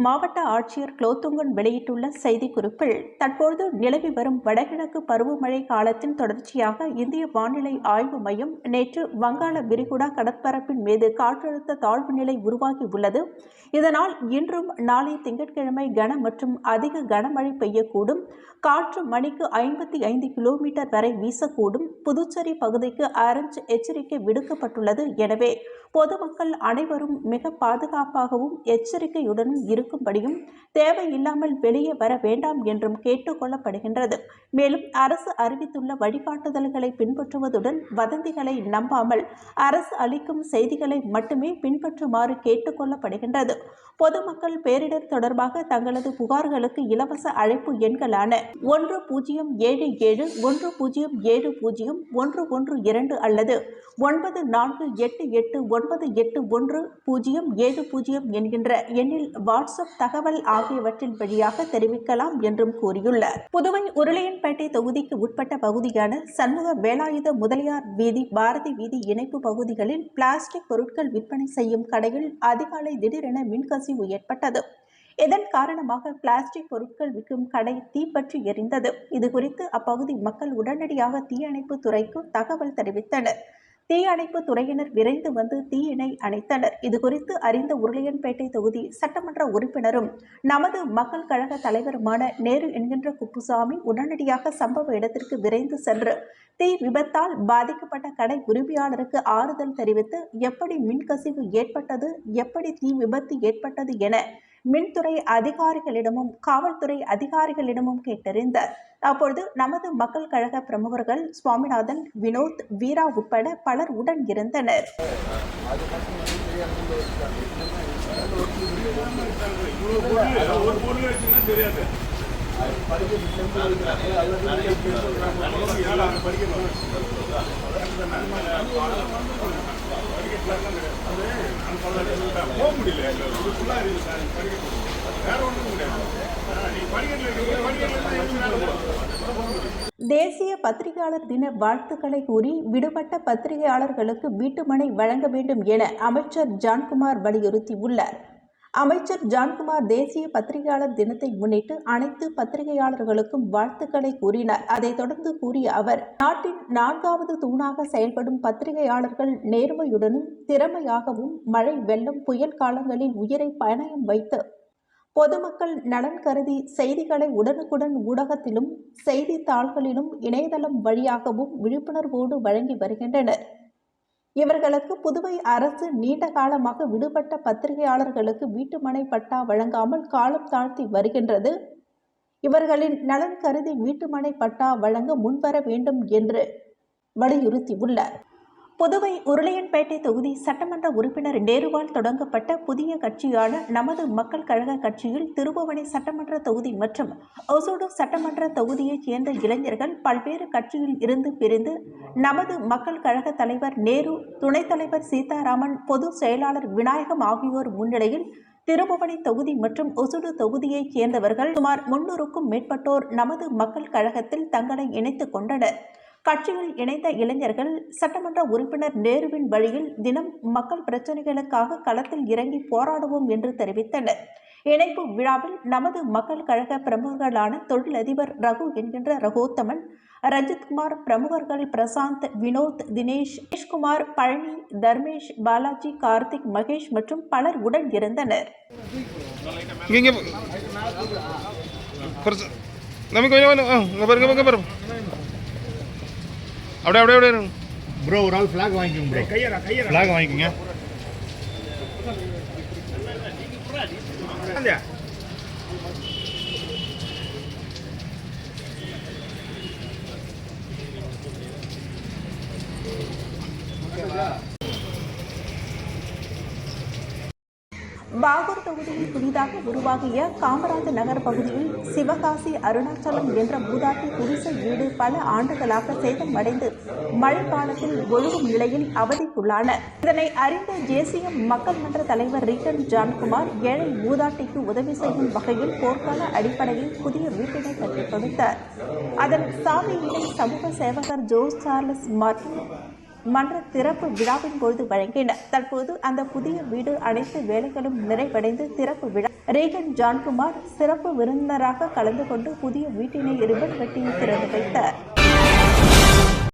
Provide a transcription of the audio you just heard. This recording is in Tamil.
மாவட்ட ஆட்சியர் குலோத்துங்கன் வெளியிட்டுள்ள செய்திக்குறிப்பில், தற்போது நிலவி வரும் வடகிழக்கு பருவமழை காலத்தின் தொடர்ச்சியாக இந்திய வானிலை ஆய்வு மையம் நேற்று வங்காள விரிகுடா கடற்பரப்பின் மீது காற்றழுத்த தாழ்வு நிலை உருவாகியுள்ளது. இதனால் இன்றும் நாளை திங்கட்கிழமை கன மற்றும் அதிக கனமழை பெய்யக்கூடும். காற்று மணிக்கு 55 கிலோமீட்டர் வரை வீசக்கூடும். புதுச்சேரி பகுதிக்கு ஆரஞ்சு எச்சரிக்கை விடுக்கப்பட்டுள்ளது. எனவே பொதுமக்கள் அனைவரும் மிக பாதுகாப்பாகவும் எச்சரிக்கையுடனும் இருக்கும்படியும் தேவையில்லாமல் வெளியே வர வேண்டாம் என்றும் கேட்டுக் கொள்ளப்படுகின்றது. மேலும் அரசு அறிவித்துள்ள வழிகாட்டுதல்களை பின்பற்றுவதுடன் வதந்திகளை நம்பாமல் அரசு அளிக்கும் செய்திகளை மட்டுமே பின்பற்றுமாறு கேட்டுக் கொள்ளப்படுகின்றது. பொதுமக்கள் பேரிடர் தொடர்பாக தங்களது புகார்களுக்கு இலவச அழைப்பு எண்களான 1077 1070 112 அல்லது 9488981070 என்கின்ற எண்ணில் வாட்ஸ்அப் தகவல் ஆகியவற்றின் வழியாக தெரிவிக்கலாம் என்றும் கூறியுள்ளார். புதுவை உருளையன்பேட்டை தொகுதிக்கு உட்பட்ட பகுதியான சண்முக வேலாயுத முதலியார் வீதி, பாரதி வீதி இணைப்பு பகுதிகளில் பிளாஸ்டிக் பொருட்கள் விற்பனை செய்யும் கடையில் அதிகாலை திடீரென மின்கசிவு ஏற்பட்டது. இதன் காரணமாக பிளாஸ்டிக் பொருட்கள் விற்கும் கடை தீப்பற்றி எரிந்தது. இதுகுறித்து அப்பகுதி மக்கள் உடனடியாக தீயணைப்பு துறைக்கு தகவல் தெரிவித்தனர். தீயணைப்பு துறையினர் விரைந்து வந்து தீயினை அணைத்தனர். இதுகுறித்து அறிந்த உருளையன்பேட்டை தொகுதி சட்டமன்ற உறுப்பினரும் நமது மக்கள் கழக தலைவருமான நேரு என்கின்ற குப்புசாமி உடனடியாக சம்பவ இடத்திற்கு விரைந்து சென்று தீ விபத்தால் பாதிக்கப்பட்ட கடை உரிமையாளருக்கு ஆறுதல் தெரிவித்து எப்படி மின்கசிவு ஏற்பட்டது, எப்படி தீ விபத்து ஏற்பட்டது என மின்துறை அதிகாரிகளிடமும் காவல்துறை அதிகாரிகளிடமும் கேட்டறிந்தார். அப்பொழுது நமது மக்கள் கழக பிரமுகர்கள் சுவாமிநாதன், வினோத், வீரா உட்பட பலர் உடன் இருந்தனர். தேசிய பத்திரிகையாளர் தின வாழ்த்துக்களை கூறி விடுபட்ட பத்திரிகையாளர்களுக்கு வீட்டுமனை வழங்க வேண்டும் என அமைச்சர் ஜான்குமார் வலியுறுத்தியுள்ளார். அமைச்சர் ஜான்குமார் தேசிய பத்திரிகையாளர் தினத்தை முன்னிட்டு அனைத்து பத்திரிகையாளர்களுக்கும் வாழ்த்துக்களை கூறினார். அதைத் தொடர்ந்து கூறிய அவர், நாட்டின் 4வது தூணாக செயல்படும் பத்திரிகையாளர்கள் நேர்மையுடனும் திறமையாகவும் மழை, வெள்ளம், புயல் காலங்களில் உயிரை பணயம் வைத்து பொதுமக்கள் நலன் கருதி செய்திகளை உடனுக்குடன் ஊடகத்திலும் செய்தித்தாள்களிலும் இணையதளம் வழியாகவும் விழிப்புணர்வோடு வழங்கி வருகின்றனர். இவர்களுக்கு புதுவை அரசு நீண்ட காலமாக விடுபட்ட பத்திரிகையாளர்களுக்கு வீட்டுமனை பட்டா வழங்காமல் காலம் தாழ்த்தி வருகின்றது. இவர்களின் நலன் கருதி வீட்டுமனை பட்டா வழங்க முன்வர வேண்டும் என்று வலியுறுத்தியுள்ளார். புதுவை உருளையன்பேட்டை தொகுதி சட்டமன்ற உறுப்பினர் நேருவால் தொடங்கப்பட்ட புதிய கட்சியான நமது மக்கள் கழக கட்சியில் திருபுவனை சட்டமன்ற தொகுதி மற்றும் ஒசூடு சட்டமன்ற தொகுதியைச் சேர்ந்த இளைஞர்கள் பல்வேறு கட்சியில் இருந்து பிரிந்து நமது மக்கள் கழக தலைவர் நேரு, துணைத் தலைவர் சீதாராமன், பொதுச் செயலாளர் விநாயகம் ஆகியோர் முன்னிலையில் திருபுவனை தொகுதி மற்றும் ஒசூடு தொகுதியைச் சேர்ந்தவர்கள் சுமார் 300க்கும் மேற்பட்டோர் நமது மக்கள் கழகத்தில் தங்களை இணைத்துக் கொண்டனர். கட்சியில் இணைந்த இளைஞர்கள் சட்டமன்ற உறுப்பினர் நேருவின் வழியில் தினம் மக்கள் பிரச்சினைகளுக்காக களத்தில் இறங்கி போராடுவோம் என்று தெரிவித்தனர். இணைப்பு விழாவில் நமது மக்கள் கழக பிரமுகர்களான தொழிலதிபர் ரகு என்கின்ற ரகோத்தமன், ரஞ்சித்குமார், பிரமுகர்கள் பிரசாந்த், வினோத், தினேஷ், குமார், பழனி, தர்மேஷ், பாலாஜி, கார்த்திக், மகேஷ் மற்றும் பலர் உடன் இருந்தனர். அப்படியே ப்ரோ ஒரு ஆள் ஃபிளாக் வாங்கிக்கோங்க ப்ரோ. ஃபிளாக் வாங்கிக்கோங்க. பாகூர் தொகுதியில் புதிதாக உருவாகிய காமராஜ் நகர் பகுதியில் சிவகாசி அருணாச்சலம் என்ற மூதாட்டி குடிசை வீடு பல ஆண்டுகளாக சேதமடைந்து மழை காலத்தில் ஒழுகும் நிலையில் அவதிக்குள்ளான. இதனை அறிந்த ஜேசிஎம் மக்கள் மன்ற தலைவர் ரிட்டன் ஜான்குமார் ஏழை மூதாட்டிக்கு உதவி செய்யும் வகையில் போர்க்கால அடிப்படையில் புதிய வீட்டினை கட்டிக் கொடுத்தார். அதன் சாவியினை சமூக சேவகர் ஜோஸ் சார்லஸ் மற்றும் மன்ற திறப்பு விழாவின் பொழுது வழங்கினர். தற்போது அந்த புதிய வீடு அனைத்து வேலைகளும் நிறைவடைந்து திறப்பு விழா. ரீகன் ஜான்குமார் சிறப்பு விருந்தினராக கலந்து கொண்டு புதிய வீட்டினை ரிப்பன் வெட்டி திறந்து வைத்தார்.